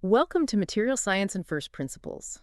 Welcome to Material Science and First Principles.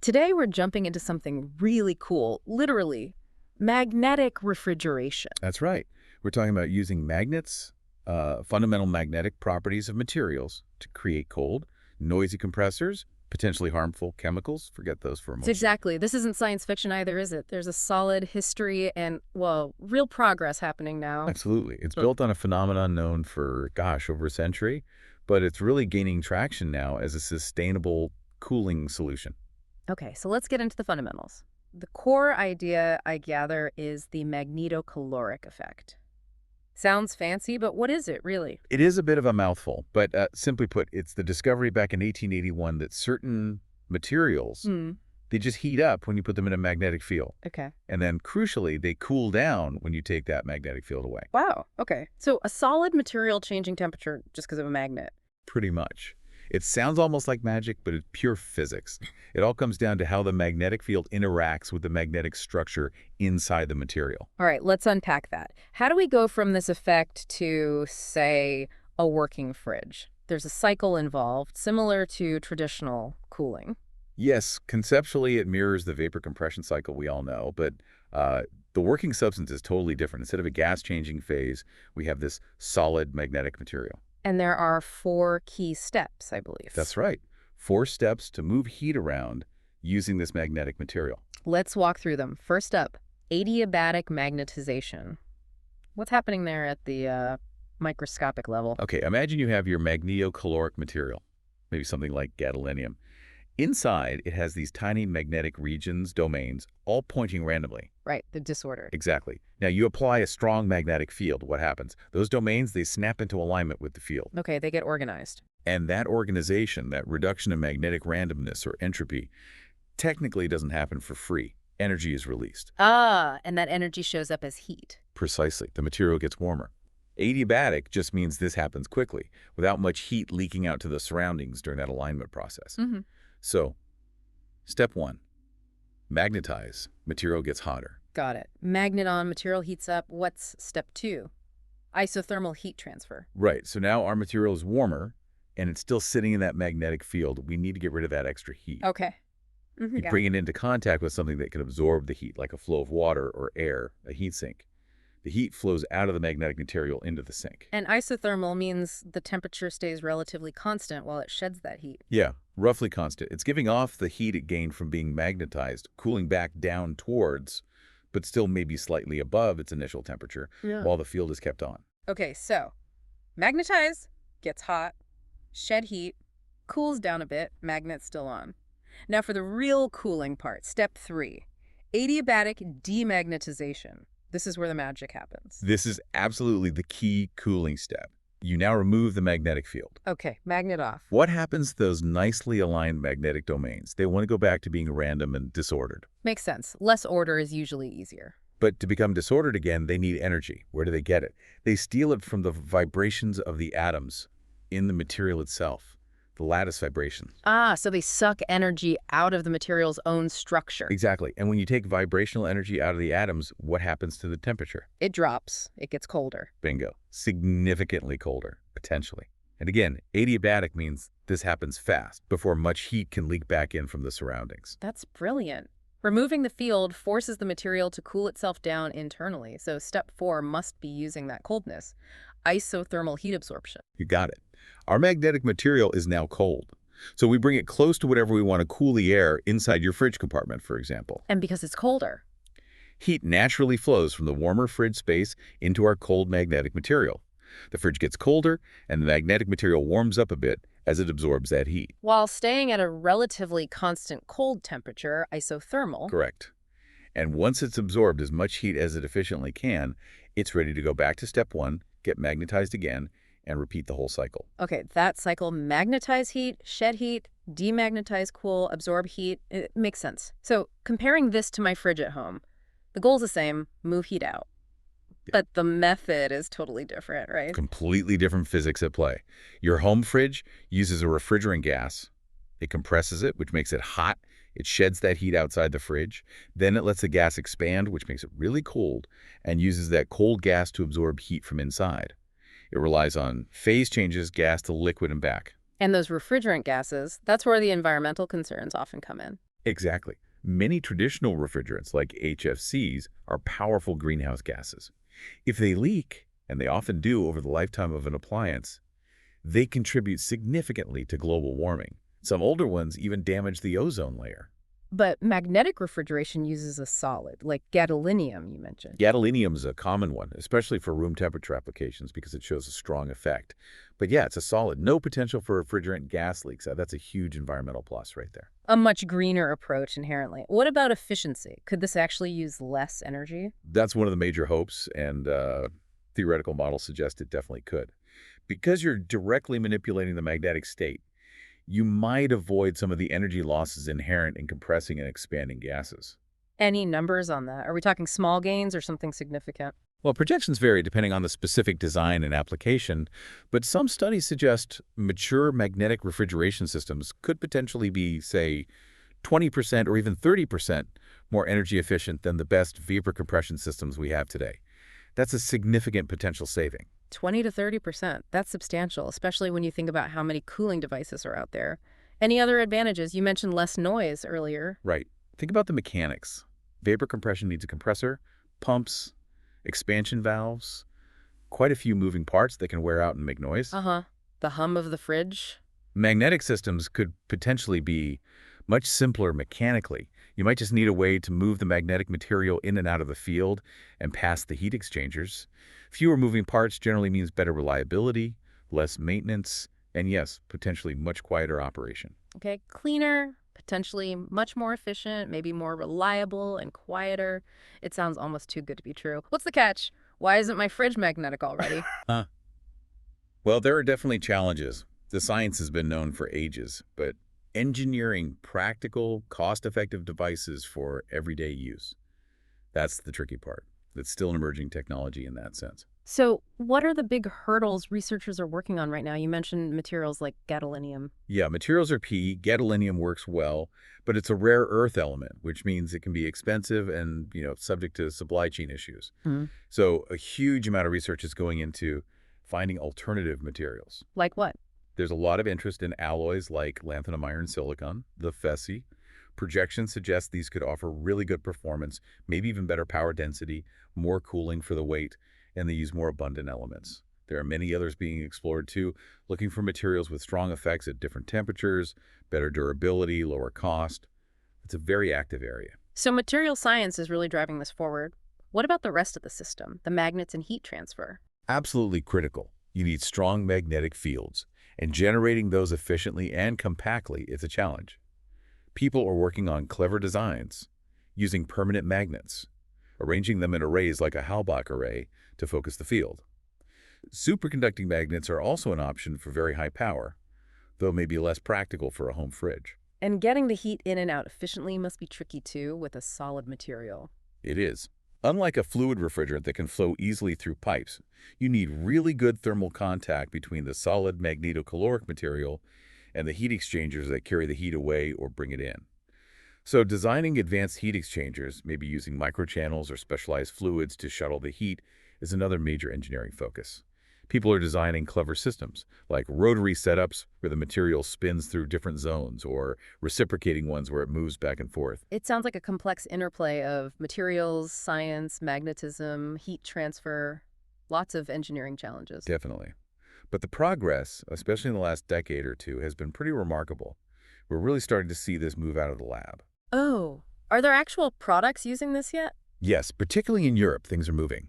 Today we're jumping into something really cool, literally, magnetic refrigeration. That's right. We're talking about using magnets, fundamental magnetic properties of materials to create cold, noisy compressors, potentially harmful chemicals. Forget those for a It's moment. exactly. This isn't science fiction either, is it? There's a solid history and, well, real progress happening now. Absolutely. It's So- built on a phenomenon known for, gosh, over a century, but it's really gaining traction now as a sustainable cooling solution. Okay, so let's get into the fundamentals. The core idea, I gather, is the magnetocaloric effect. Sounds fancy, but what is it, really? It is a bit of a mouthful, but simply put, it's the discovery back in 1881 that certain materials, Hmm, they just heat up when you put them in a magnetic field. okay. And then, crucially, they cool down when you take that magnetic field away. Wow, okay. So a solid material changing temperature just because of a magnet. Pretty much. It sounds almost like magic, but it's pure physics. It all comes down to how the magnetic field interacts with the magnetic structure inside the material. All right, let's unpack that. How do we go from this effect to, say, a working fridge? There's a cycle involved, similar to traditional cooling. Yes, conceptually, it mirrors the vapor compression cycle we all know, but the working substance is totally different. Instead of a gas-changing phase, we have this solid magnetic material. And there are four key steps, I believe. That's right. 4 steps to move heat around using this magnetic material. Let's walk through them. First up, adiabatic magnetization. What's happening there at the microscopic level? Okay, imagine you have your magnetocaloric material, maybe something like gadolinium. Inside, it has these tiny magnetic regions, domains, all pointing randomly. Right, the disordered. Exactly. Now, you apply a strong magnetic field. What happens? Those domains, they snap into alignment with the field. Okay, they get organized. And that organization, that reduction in magnetic randomness or entropy, technically doesn't happen for free. Energy is released. Ah, and that energy shows up as heat. Precisely. The material gets warmer. Adiabatic just means this happens quickly, without much heat leaking out to the surroundings during that alignment process. Mm-hmm. So, step 1, magnetize. Material gets hotter. Got it. Magnet on, material heats up. What's step 2? Isothermal heat transfer. Right, so now our material is warmer, and it's still sitting in that magnetic field. We need to get rid of that extra heat. Okay. You Got bring it into contact with something that can absorb the heat, like a flow of water or air, a heat sink. The heat flows out of the magnetic material into the sink. And isothermal means the temperature stays relatively constant while it sheds that heat. Yeah, roughly constant. It's giving off the heat it gained from being magnetized, cooling back down towards, but still maybe slightly above its initial temperature, Yeah. while the field is kept on. Okay, so magnetize, gets hot, shed heat, cools down a bit, magnet's still on. Now for the real cooling part, step 3, adiabatic demagnetization. This is where the magic happens. This is absolutely the key cooling step. You now remove the magnetic field. Okay, magnet off. What happens to those nicely aligned magnetic domains? They want to go back to being random and disordered. Makes sense. Less order is usually easier. But to become disordered again, they need energy. Where do they get it? They steal it from the vibrations of the atoms in the material itself, the lattice vibrations. Ah, so they suck energy out of the material's own structure. Exactly. And when you take vibrational energy out of the atoms, what happens to the temperature? It drops. It gets colder. Bingo. Significantly colder, potentially. And again, adiabatic means this happens fast, before much heat can leak back in from the surroundings. That's brilliant. Removing the field forces the material to cool itself down internally, so step 4 must be using that coldness. Isothermal heat absorption. You got it. Our magnetic material is now cold. So we bring it close to whatever we want to cool the air inside your fridge compartment, for example. And because it's colder. Heat naturally flows from the warmer fridge space into our cold magnetic material. The fridge gets colder, and the magnetic material warms up a bit as it absorbs that heat. While staying at a relatively constant cold temperature, isothermal. Correct. And once it's absorbed as much heat as it efficiently can, it's ready to go back to step 1, get magnetized again, and repeat the whole cycle. Okay, that cycle, magnetize heat, shed heat, demagnetize, cool, absorb heat, it makes sense. So comparing this to my fridge at home, the goal's the same, move heat out. But the method is totally different, right? Completely different physics at play. Your home fridge uses a refrigerant gas. It compresses it, which makes it hot. It sheds that heat outside the fridge. Then it lets the gas expand, which makes it really cold, and uses that cold gas to absorb heat from inside. It relies on phase changes, gas to liquid and back. And those refrigerant gases, that's where the environmental concerns often come in. Exactly. Many traditional refrigerants, like HFCs, are powerful greenhouse gases. If they leak, and they often do over the lifetime of an appliance, they contribute significantly to global warming. Some older ones even damage the ozone layer. But magnetic refrigeration uses a solid, like gadolinium you mentioned. Gadolinium is a common one, especially for room temperature applications because it shows a strong effect. But yeah, it's a solid. No potential for refrigerant gas leaks. That's a huge environmental plus right there. A much greener approach inherently. What about efficiency? Could this actually use less energy? That's one of the major hopes, and theoretical models suggest it definitely could. Because you're directly manipulating the magnetic state, you might avoid some of the energy losses inherent in compressing and expanding gases. Any numbers on that? Are we talking small gains or something significant? Well, projections vary depending on the specific design and application, but some studies suggest mature magnetic refrigeration systems could potentially be, say, 20% or even 30% more energy efficient than the best vapor compression systems we have today. That's a significant potential saving. 20 to 30%. That's substantial, especially when you think about how many cooling devices are out there. Any other advantages? You mentioned less noise earlier. Right. Think about the mechanics. Vapor compression needs a compressor, pumps, expansion valves, quite a few moving parts that can wear out and make noise. Uh-huh. The hum of the fridge. Magnetic systems could potentially be much simpler mechanically. You might just need a way to move the magnetic material in and out of the field and past the heat exchangers. Fewer moving parts generally means better reliability, less maintenance, and yes, potentially much quieter operation. Okay, cleaner, potentially much more efficient, maybe more reliable and quieter. It sounds almost too good to be true. What's the catch? Why isn't my fridge magnetic already? Huh. Well, there are definitely challenges. The science has been known for ages, but engineering practical, cost-effective devices for everyday use, that's the tricky part. It's still an emerging technology in that sense. So, what are the big hurdles researchers are working on right now? You mentioned materials like gadolinium. Yeah, materials are key. Gadolinium works well, but it's a rare earth element, which means it can be expensive and, subject to supply chain issues. Mm. So a huge amount of research is going into finding alternative materials. Like what? There's a lot of interest in alloys like lanthanum iron silicon, the FeSi. Projections suggest these could offer really good performance, maybe even better power density, more cooling for the weight, and they use more abundant elements. There are many others being explored too, looking for materials with strong effects at different temperatures, better durability, lower cost. It's a very active area. So, material science is really driving this forward. What about the rest of the system, the magnets and heat transfer? Absolutely critical. You need strong magnetic fields, and generating those efficiently and compactly is a challenge. People are working on clever designs, using permanent magnets, arranging them in arrays like a Halbach array to focus the field. Superconducting magnets are also an option for very high power, though maybe less practical for a home fridge. And getting the heat in and out efficiently must be tricky too with a solid material. It is. Unlike a fluid refrigerant that can flow easily through pipes, you need really good thermal contact between the solid magnetocaloric material and the heat exchangers that carry the heat away or bring it in. So designing advanced heat exchangers, maybe using microchannels or specialized fluids to shuttle the heat, is another major engineering focus. People are designing clever systems, like rotary setups where the material spins through different zones, or reciprocating ones where it moves back and forth. It sounds like a complex interplay of materials, science, magnetism, heat transfer, lots of engineering challenges. Definitely. But the progress, especially in the last decade or two, has been pretty remarkable. We're really starting to see this move out of the lab. Oh, are there actual products using this yet? Yes, particularly in Europe, things are moving.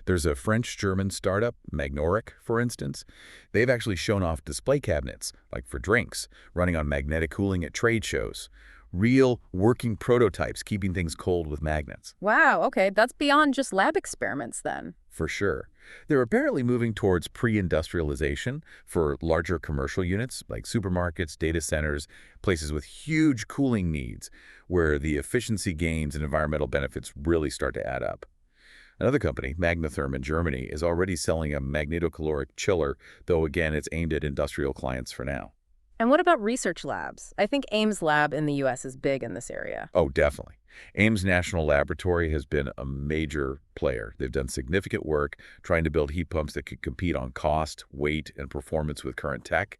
There's a French-German startup, Magnoric, for instance. They've actually shown off display cabinets, like for drinks, running on magnetic cooling at trade shows. Real, working prototypes keeping things cold with magnets. Wow, okay, that's beyond just lab experiments then. For sure. They're apparently moving towards pre-industrialization for larger commercial units, like supermarkets, data centers, places with huge cooling needs, where the efficiency gains and environmental benefits really start to add up. Another company, Magnetherm in Germany, is already selling a magnetocaloric chiller, though again, it's aimed at industrial clients for now. And what about research labs? I think Ames Lab in the U.S. is big in this area. Oh, definitely. Ames National Laboratory has been a major player. They've done significant work trying to build heat pumps that could compete on cost, weight, and performance with current tech.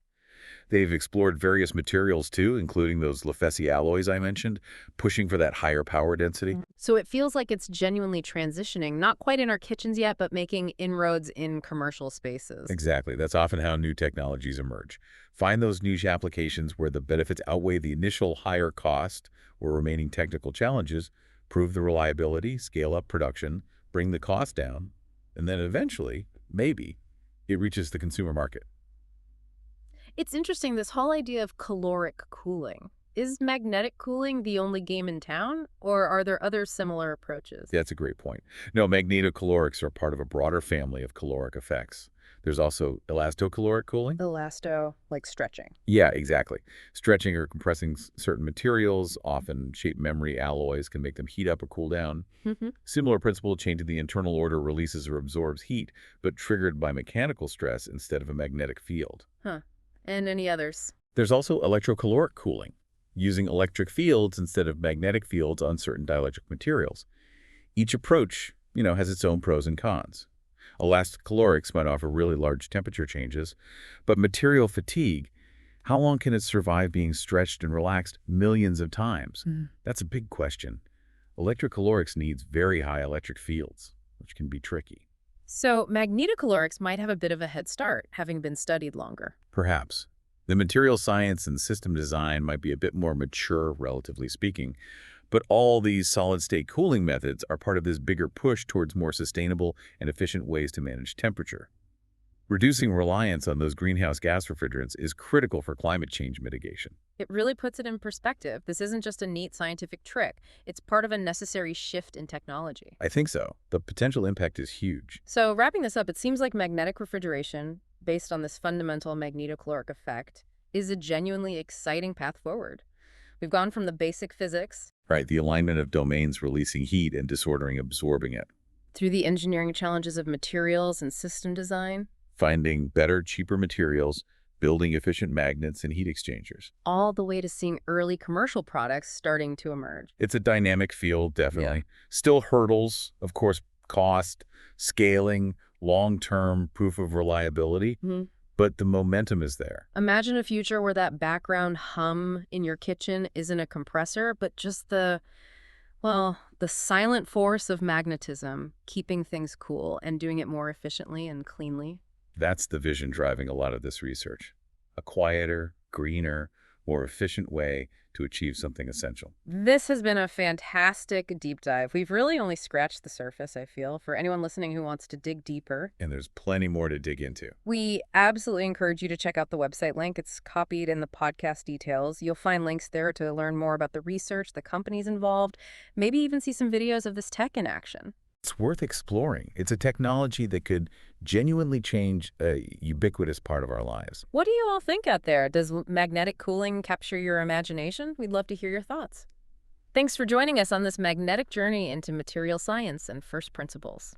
They've explored various materials too, including those LaFetti alloys I mentioned, pushing for that higher power density. So it feels like it's genuinely transitioning, not quite in our kitchens yet, but making inroads in commercial spaces. Exactly. That's often how new technologies emerge. Find those niche applications where the benefits outweigh the initial higher cost or remaining technical challenges, prove the reliability, scale up production, bring the cost down, and then eventually, maybe, it reaches the consumer market. It's interesting, this whole idea of caloric cooling. Is magnetic cooling the only game in town, or are there other similar approaches? That's a great point. No, magnetocalorics are part of a broader family of caloric effects. There's also elastocaloric cooling. Elasto, like stretching. Yeah, exactly. Stretching or compressing certain materials, often shape memory alloys, can make them heat up or cool down. Hmm. Similar principle, changing the internal order releases or absorbs heat, but triggered by mechanical stress instead of a magnetic field. Huh. And any others? There's also electrocaloric cooling, using electric fields instead of magnetic fields on certain dielectric materials. Each approach, has its own pros and cons. Elastic calorics might offer really large temperature changes, but material fatigue, how long can it survive being stretched and relaxed millions of times? Mm. That's a big question. Electrocalorics needs very high electric fields, which can be tricky. So magnetocalorics might have a bit of a head start, having been studied longer. Perhaps. The material science and system design might be a bit more mature, relatively speaking, but all these solid-state cooling methods are part of this bigger push towards more sustainable and efficient ways to manage temperature. Reducing reliance on those greenhouse gas refrigerants is critical for climate change mitigation. It really puts it in perspective. This isn't just a neat scientific trick. It's part of a necessary shift in technology. I think so. The potential impact is huge. So wrapping this up, it seems like magnetic refrigeration, based on this fundamental magnetocaloric effect, is a genuinely exciting path forward. We've gone from the basic physics Right, the alignment of domains releasing heat and disordering absorbing it. through the engineering challenges of materials and system design, Finding better, cheaper materials, building efficient magnets and heat exchangers. all the way to seeing early commercial products starting to emerge. It's a dynamic field, definitely. Still hurdles, of course, cost, scaling, long-term proof of reliability, Mhm. but the momentum is there. Imagine a future where that background hum in your kitchen isn't a compressor, but just the silent force of magnetism, keeping things cool and doing it more efficiently and cleanly. That's the vision driving a lot of this research. A quieter, greener, more efficient way to achieve something essential. This has been a fantastic deep dive. We've really only scratched the surface, I feel, for anyone listening who wants to dig deeper. And there's plenty more to dig into. We absolutely encourage you to check out the website link. It's copied in the podcast details. You'll find links there to learn more about the research, the companies involved, maybe even see some videos of this tech in action. It's worth exploring. It's a technology that could genuinely change a ubiquitous part of our lives. What do you all think out there? Does magnetic cooling capture your imagination? We'd love to hear your thoughts. Thanks for joining us on this magnetic journey into material science and first principles.